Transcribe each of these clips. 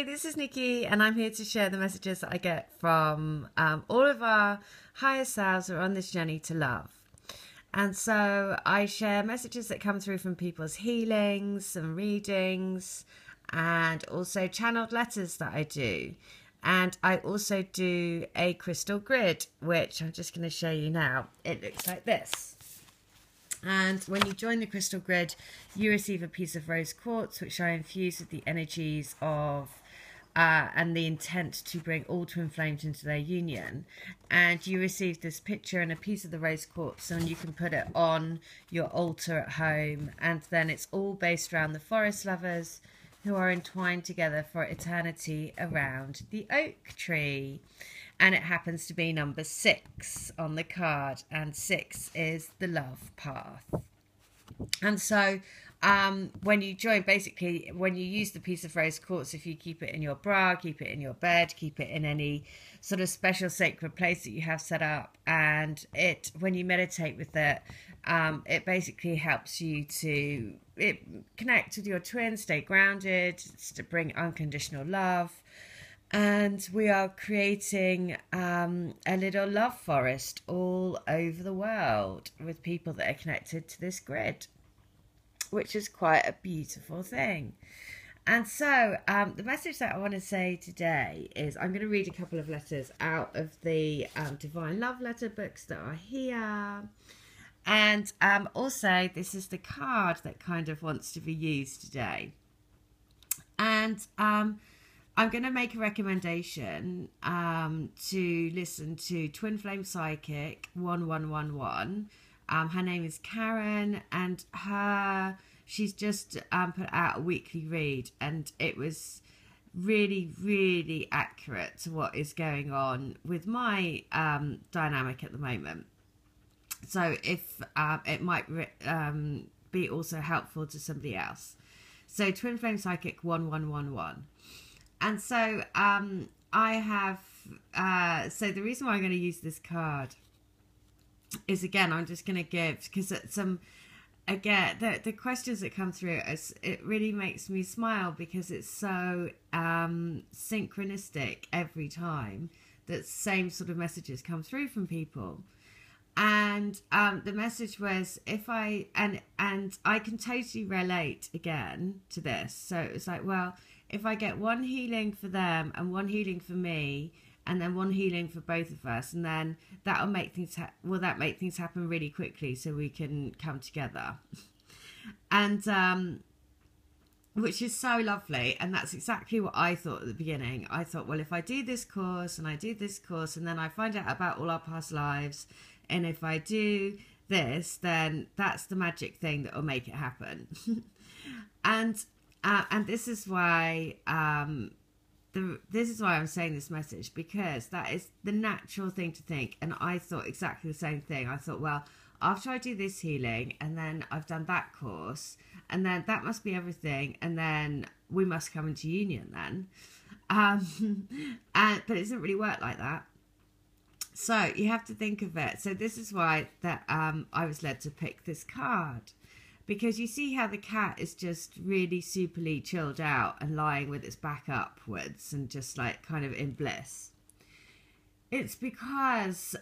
Hey, this is Nikki, and I'm here to share the messages that I get from all of our higher selves who are on this journey to love. And so I share messages that come through from people's healings and readings, and also channeled letters that I do. And I also do a crystal grid, which I'm just going to show you now. It looks like this. And when you join the crystal grid, you receive a piece of rose quartz, which I infuse with the energies of and the intent to bring all twin flames into their union. And you receive this picture and a piece of the rose quartz, and you can put it on your altar at home. And then it's all based around the forest lovers who are entwined together for eternity around the oak tree. And it happens to be number 6 on the card, and 6 is the love path. And so when you join, basically, when you use the piece of rose quartz, if you keep it in your bra, keep it in your bed, keep it in any sort of special sacred place that you have set up, and when you meditate with it, it basically helps you to connect with your twin, stay grounded, to bring unconditional love. And we are creating a little love forest all over the world with people that are connected to this grid, which is quite a beautiful thing. And so the message that I want to say today is I'm going to read a couple of letters out of the Divine Love Letter books that are here. And also, this is the card that kind of wants to be used today. And I'm going to make a recommendation to listen to Twin Flame Psychic 1111. Her name is Karen, and she's just put out a weekly read, and it was really, really accurate to what is going on with my dynamic at the moment. So if it might be also helpful to somebody else. So Twin Flame Psychic 1111. And so I have, so the reason why I'm going to use this card is, again, I'm just going to give, because the questions that come through, it really makes me smile because it's so synchronistic every time that same sort of messages come through from people. And the message was, and I can totally relate again to this. So it was like, well, if I get one healing for them and one healing for me, and then one healing for both of us, and then that'll make things make things happen really quickly so we can come together. And which is so lovely, and that's exactly what I thought at the beginning. I thought, well, if I do this course and I do this course, and then I find out about all our past lives, and if I do this, then that's the magic thing that will make it happen. And this is why this is why I'm saying this message, because that is the natural thing to think. And I thought exactly the same thing. I thought, well, after I do this healing, and then I've done that course, and then that must be everything, and then we must come into union then. But it doesn't really work like that. So you have to think of it. So this is why that I was led to pick this card. Because you see how the cat is just really superly chilled out and lying with its back upwards and just like kind of in bliss. It's because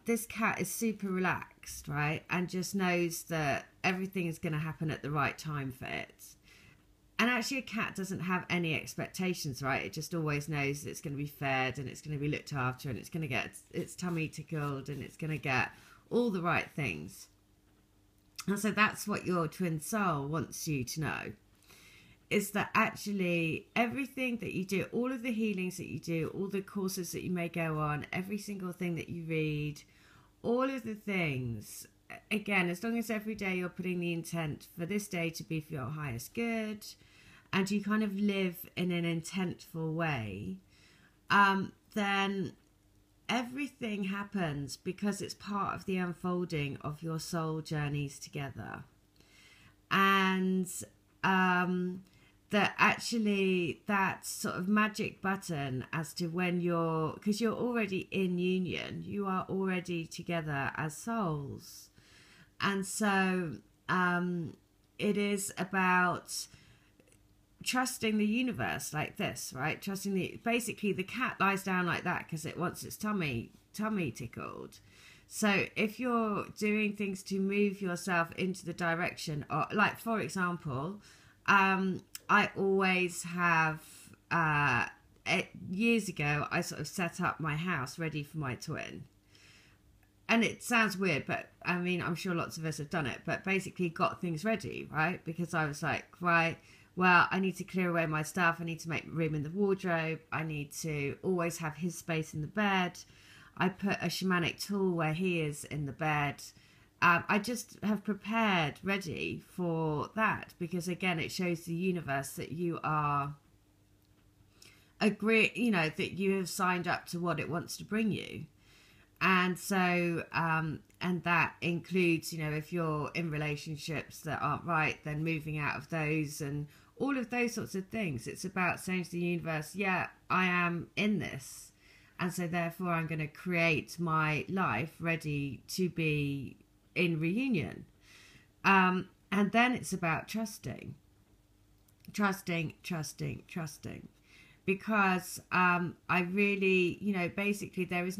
this cat is super relaxed, right? And just knows that everything is going to happen at the right time for it. And actually a cat doesn't have any expectations, right? It just always knows that it's going to be fed and it's going to be looked after and it's going to get its tummy tickled and it's going to get all the right things. And so that's what your twin soul wants you to know, is that actually everything that you do, all of the healings that you do, all the courses that you may go on, every single thing that you read, all of the things, again, as long as every day you're putting the intent for this day to be for your highest good, and you kind of live in an intentful way, then everything happens because it's part of the unfolding of your soul journeys together. And that actually that sort of magic button as to when because you're already in union, you are already together as souls. And so it is about trusting the universe like this, right? Basically the cat lies down like that because it wants its tummy tickled. So if you're doing things to move yourself into the direction, or like, for example, I always have, years ago, I sort of set up my house ready for my twin. And it sounds weird, but I mean, I'm sure lots of us have done it, but basically got things ready, right? Because I was like, right, well, I need to clear away my stuff. I need to make room in the wardrobe. I need to always have his space in the bed. I put a shamanic tool where he is in the bed. I just have prepared ready for that because, again, it shows the universe that you are that you have signed up to what it wants to bring you. And so, and that includes, if you're in relationships that aren't right, then moving out of those and all of those sorts of things. It's about saying to the universe, yeah, I am in this. And so therefore I'm going to create my life ready to be in reunion. And then it's about trusting. Because I really, basically there is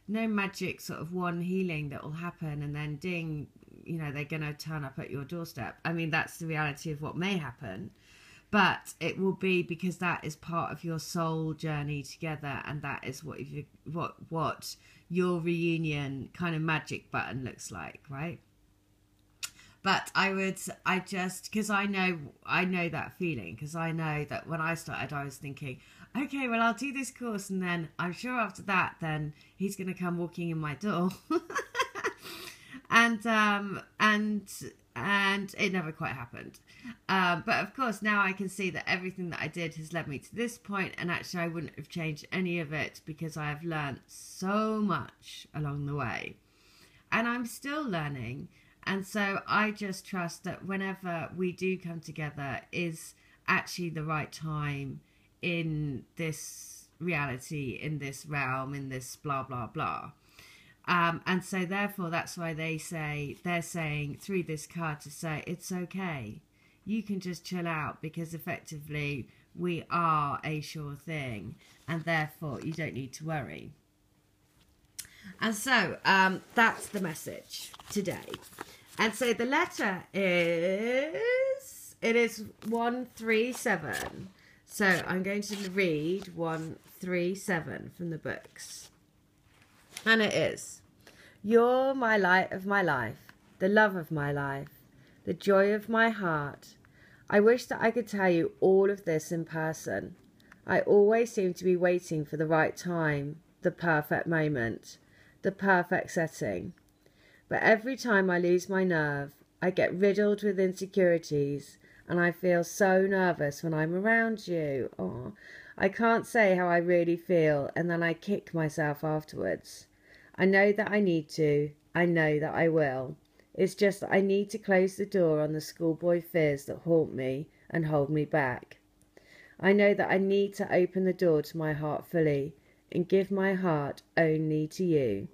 no magic sort of one healing that will happen and then ding, they're going to turn up at your doorstep. I mean, that's the reality of what may happen. But it will be because that is part of your soul journey together, and that is what your reunion kind of magic button looks like, right? But because I know that feeling, because I know that when I started, I was thinking, okay, well, I'll do this course, and then I'm sure after that, then he's going to come walking in my door, and it never quite happened. But of course, now I can see that everything that I did has led me to this point, and actually I wouldn't have changed any of it because I have learned so much along the way. And I'm still learning. And so I just trust that whenever we do come together is actually the right time in this reality, in this realm, in this blah, blah, blah. And so therefore that's why they're saying through this card to say, it's okay. You can just chill out because effectively we are a sure thing and therefore you don't need to worry. And so that's the message today. And so the letter is 137. So I'm going to read 137 from the books. And it is, you're my light of my life, the love of my life, the joy of my heart. I wish that I could tell you all of this in person. I always seem to be waiting for the right time, the perfect moment, the perfect setting. But every time I lose my nerve, I get riddled with insecurities, and I feel so nervous when I'm around you. Oh, I can't say how I really feel, and then I kick myself afterwards. I know that I need to. I know that I will. It's just that I need to close the door on the schoolboy fears that haunt me and hold me back. I know that I need to open the door to my heart fully and give my heart only to you.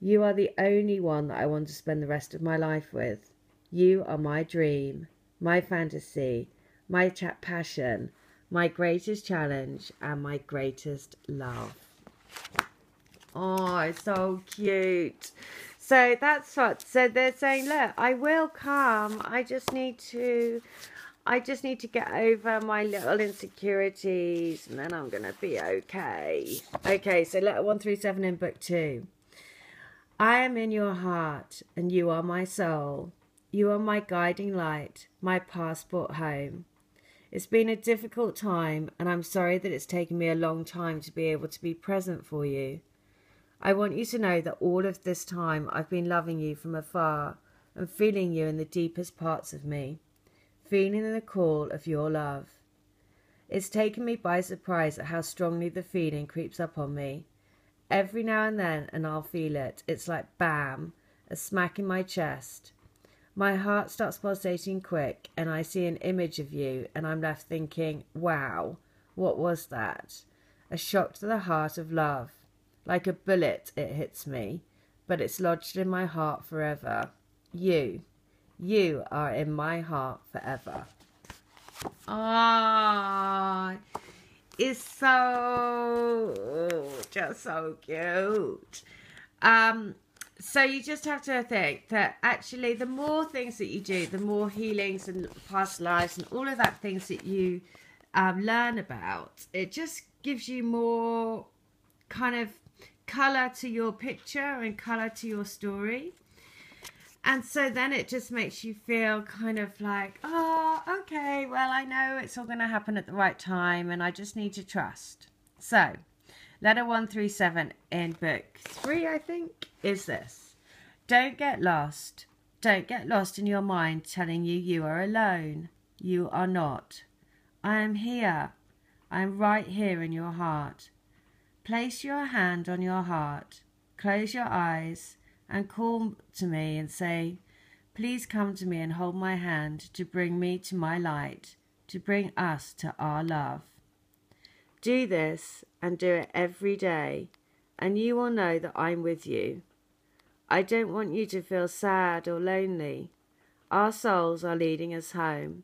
You are the only one that I want to spend the rest of my life with. You are my dream, my fantasy, my passion, my greatest challenge, and my greatest love. Oh, it's so cute. So that's what. So they're saying, look, I will come. I just need to get over my little insecurities, and then I'm gonna be okay. Okay. So letter 137 in book 2. I am in your heart, and you are my soul. You are my guiding light, my passport home. It's been a difficult time, and I'm sorry that it's taken me a long time to be able to be present for you. I want you to know that all of this time I've been loving you from afar and feeling you in the deepest parts of me, feeling the call of your love. It's taken me by surprise at how strongly the feeling creeps up on me. Every now and then, and I'll feel it. It's like bam, a smack in my chest. My heart starts pulsating quick, and I see an image of you, and I'm left thinking, wow, what was that? A shock to the heart of love. Like a bullet, it hits me, but it's lodged in my heart forever. You are in my heart forever. Oh, it's so, just so cute. So you just have to think that actually the more things that you do, the more healings and past lives and all of that things that you learn about, it just gives you more kind of colour to your picture and colour to your story. And so then it just makes you feel kind of like, oh, okay, well, I know it's all going to happen at the right time and I just need to trust. So, letter 1 through 7 in book 3, I think, is this. Don't get lost. Don't get lost in your mind telling you you are alone. You are not. I am here. I am right here in your heart. Place your hand on your heart. Close your eyes and call to me and say, please come to me and hold my hand to bring me to my light, to bring us to our love. Do this and do it every day, and you will know that I'm with you. I don't want you to feel sad or lonely. Our souls are leading us home.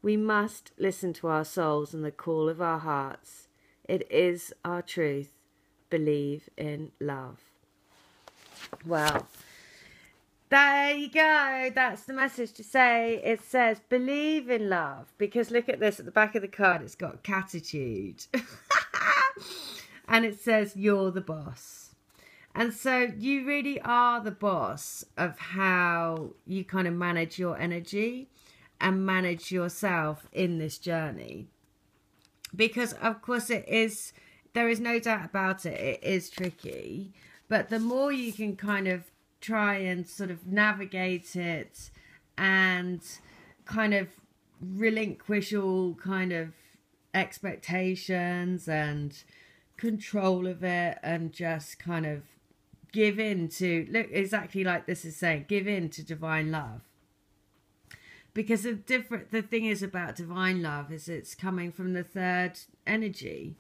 We must listen to our souls and the call of our hearts. It is our truth. Believe in love. Well, there you go. That's the message to say. It says believe in love, because look at this at the back of the card. It's got catitude. And it says you're the boss. And so you really are the boss of how you kind of manage your energy and manage yourself in this journey. Because of course there is no doubt about it. It is tricky. But the more you can kind of try and sort of navigate it and kind of relinquish all kind of expectations and control of it and just kind of give in to, look, exactly like this is saying, give in to divine love. Because the thing is about divine love is it's coming from the third energy.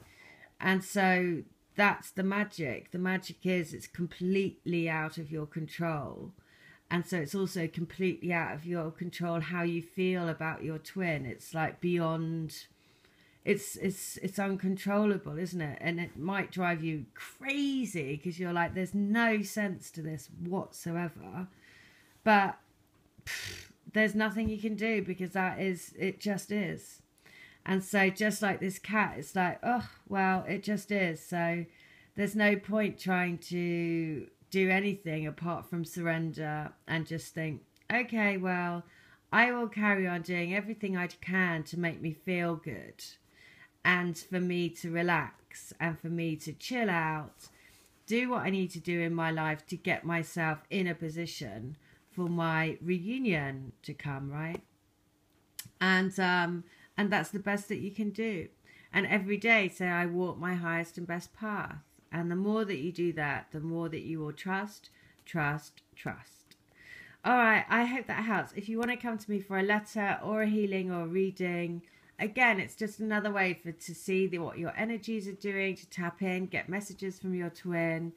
And so that's the magic. The magic is it's completely out of your control. And so it's also completely out of your control how you feel about your twin. It's like beyond, it's uncontrollable, isn't it? And it might drive you crazy because you're like, there's no sense to this whatsoever. But there's nothing you can do because it just is. And so just like this cat, it's like, oh, well, it just is. So there's no point trying to do anything apart from surrender and just think, okay, well, I will carry on doing everything I can to make me feel good and for me to relax and for me to chill out, do what I need to do in my life to get myself in a position for my reunion to come, right? And that's the best that you can do. And every day say, I walk my highest and best path. And the more that you do that, the more that you will trust, trust, trust. All right, I hope that helps. If you want to come to me for a letter or a healing or a reading, again, it's just another way to see what your energies are doing, to tap in, get messages from your twin.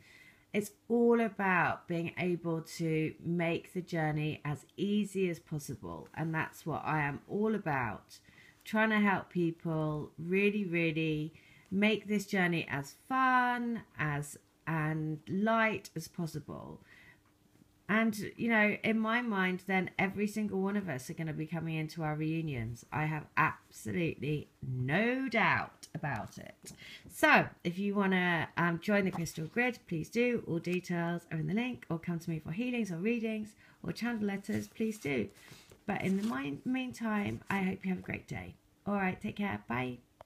It's all about being able to make the journey as easy as possible. And that's what I am all about. Trying to help people really, really make this journey as fun and light as possible. And, you know, in my mind, then every single one of us are going to be coming into our reunions. I have absolutely no doubt about it. So if you want to join the Crystal Grid, please do. All details are in the link, or come to me for healings or readings or channel letters, please do. But in the meantime, I hope you have a great day. All right, take care. Bye.